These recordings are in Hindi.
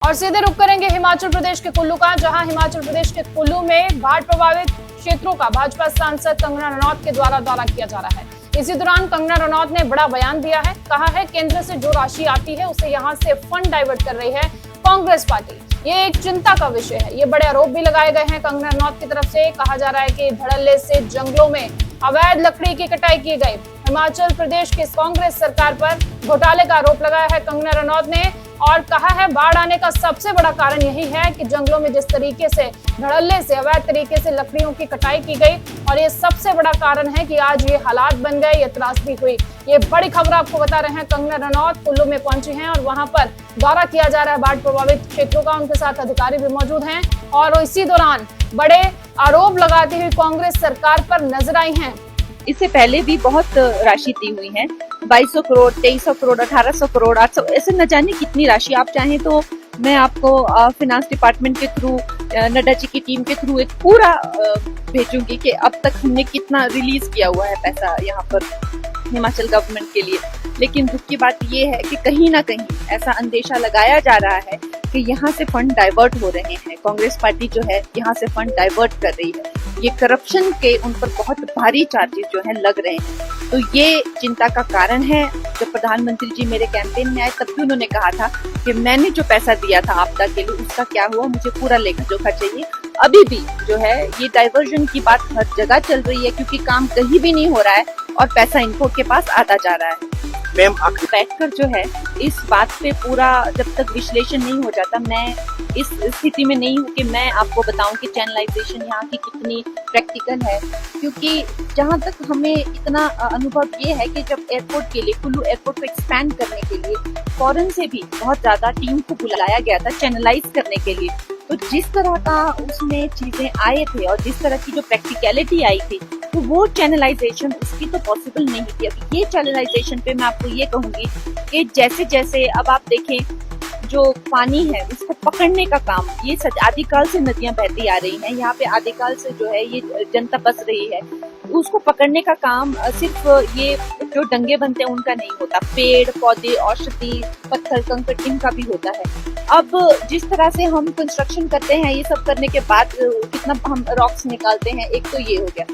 और सीधे रुख करेंगे हिमाचल प्रदेश के कुल्लू का, जहां हिमाचल प्रदेश के कुल्लू में बाढ़ प्रभावित क्षेत्रों का भाजपा सांसद कंगना रनौत के द्वारा दौरा किया जा रहा है। इसी दौरान कंगना रनौत ने बड़ा बयान दिया है। कहा है केंद्र से जो राशि आती है उसे यहां से फंड डाइवर्ट कर रही है कांग्रेस पार्टी। ये एक चिंता का विषय है। ये बड़े आरोप भी लगाए गए हैं कंगना रनौत की तरफ से। कहा जा रहा है कि धड़ल्ले से जंगलों में अवैध लकड़ी की कटाई की गई। हिमाचल प्रदेश की कांग्रेस सरकार पर घोटाले का आरोप लगाया है कंगना रनौत ने और कहा है बाढ़ आने का सबसे बड़ा कारण यही है कि जंगलों में जिस तरीके से धड़ल्ले से अवैध तरीके से लकड़ियों की कटाई की गई और ये सबसे बड़ा कारण है कि आज ये हालात बन गए, ये त्रासदी हुई। ये बड़ी खबर आपको बता रहे हैं। कंगना रनौत कुल्लू में पहुंची हैं और वहां पर दौरा किया जा रहा है बाढ़ प्रभावित क्षेत्रों का। उनके साथ अधिकारी भी मौजूद हैं और इसी दौरान बड़े आरोप लगाती हुई कांग्रेस सरकार पर नजर आई हैं। इससे पहले भी बहुत राशि दी हुई है, 2200 करोड़, 2300 करोड़, 1800 करोड़, 800, ऐसे न जाने कितनी राशि। आप चाहें तो मैं आपको फिनांस डिपार्टमेंट के थ्रू, नड्डा जी की टीम के थ्रू एक पूरा भेजूंगी कि अब तक हमने कितना रिलीज किया हुआ है पैसा यहाँ पर हिमाचल गवर्नमेंट के लिए। लेकिन दुख की बात ये है कि कहीं ना कहीं ऐसा अंदेशा लगाया जा रहा है कि यहाँ से फंड डाइवर्ट हो रहे हैं। कांग्रेस पार्टी जो है यहाँ से फंड डाइवर्ट कर रही है। ये करप्शन के उन पर बहुत भारी चार्जेस जो है लग रहे हैं। तो ये चिंता का कारण है। जब प्रधानमंत्री जी मेरे कैंपेन में आए तब भी उन्होंने कहा था कि मैंने जो पैसा दिया था आपदा के लिए उसका क्या हुआ, मुझे पूरा लेखा जोखा चाहिए। अभी भी जो है ये डाइवर्जन की बात हर जगह चल रही है क्योंकि काम कहीं भी नहीं हो रहा है और पैसा इनको के पास आता जा रहा है। मैम बैठकर जो है इस बात पे पूरा जब तक विश्लेषण नहीं हो जाता, मैं इस स्थिति में नहीं हूँ कि मैं आपको बताऊं कि चैनलाइजेशन यहाँ की कितनी प्रैक्टिकल है। क्योंकि जहाँ तक हमें इतना अनुभव ये है कि जब एयरपोर्ट के लिए, कुल्लू एयरपोर्ट को एक्सपैंड करने के लिए फॉरेन से भी बहुत ज्यादा टीम को बुलाया गया था चैनलाइज करने के लिए। तो जिस तरह का उसमें चीजें आए थे और जिस तरह की जो प्रैक्टिकलिटी आई थी तो वो चैनलाइजेशन उसकी तो पॉसिबल नहीं थी। अब ये चैनलाइजेशन पे मैं आपको ये कहूंगी कि जैसे जैसे अब आप देखें जो पानी है उसको पकड़ने का काम, ये आदिकाल से नदियां बहती आ रही हैं, यहाँ पे आदिकाल से जो है ये जनता बस रही है। उसको पकड़ने का काम सिर्फ ये जो डंगे बनते हैं उनका नहीं होता, पेड़ पौधे, औषधि, पत्थर कंकड़ इनका भी होता है। अब जिस तरह से हम कंस्ट्रक्शन करते हैं, ये सब करने के बाद कितना हम रॉक्स निकालते हैं, एक तो ये हो गया।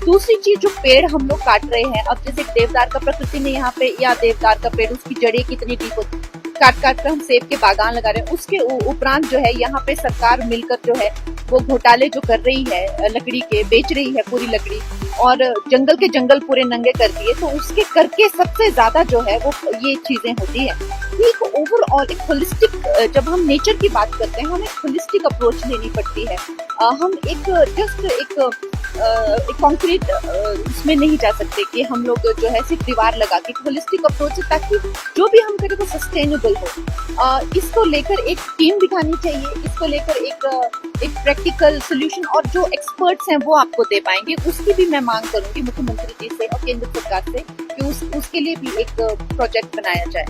दूसरी चीज जो पेड़ हम लोग काट रहे हैं, अब जैसे देवदार का प्रकृति में यहाँ पे, या देवदार का पेड़ उसकी जड़ें कितनी डीप होती, काट काट कर हम सेब के बागान लगा रहे हैं। उसके उपरांत जो है यहाँ पे सरकार मिलकर जो है वो घोटाले जो कर रही है, लकड़ी के बेच रही है पूरी लकड़ी और जंगल के जंगल पूरे नंगे कर दिए। तो उसके करके सबसे ज्यादा जो है वो ये चीजें होती है। एक ओवरऑल एक होलिस्टिक, जब हम नेचर की बात करते हैं हमें होलिस्टिक अप्रोच लेनी पड़ती है। हम एक जस्ट एक कंक्रीट उसमें नहीं जा सकते कि हम लोग जो है सिर्फ दीवार लगा के, होलिस्टिक अप्रोच है ताकि जो भी हम करें वो सस्टेनेबल हो। इसको लेकर एक टीम दिखानी चाहिए, इसको लेकर एक प्रैक्टिकल सोल्यूशन और जो एक्सपर्ट्स हैं वो आपको दे पाएंगे। उसकी भी मैं मांग करूंगी मुख्यमंत्री जी से और केंद्र सरकार से कि उसके लिए भी एक प्रोजेक्ट बनाया जाए।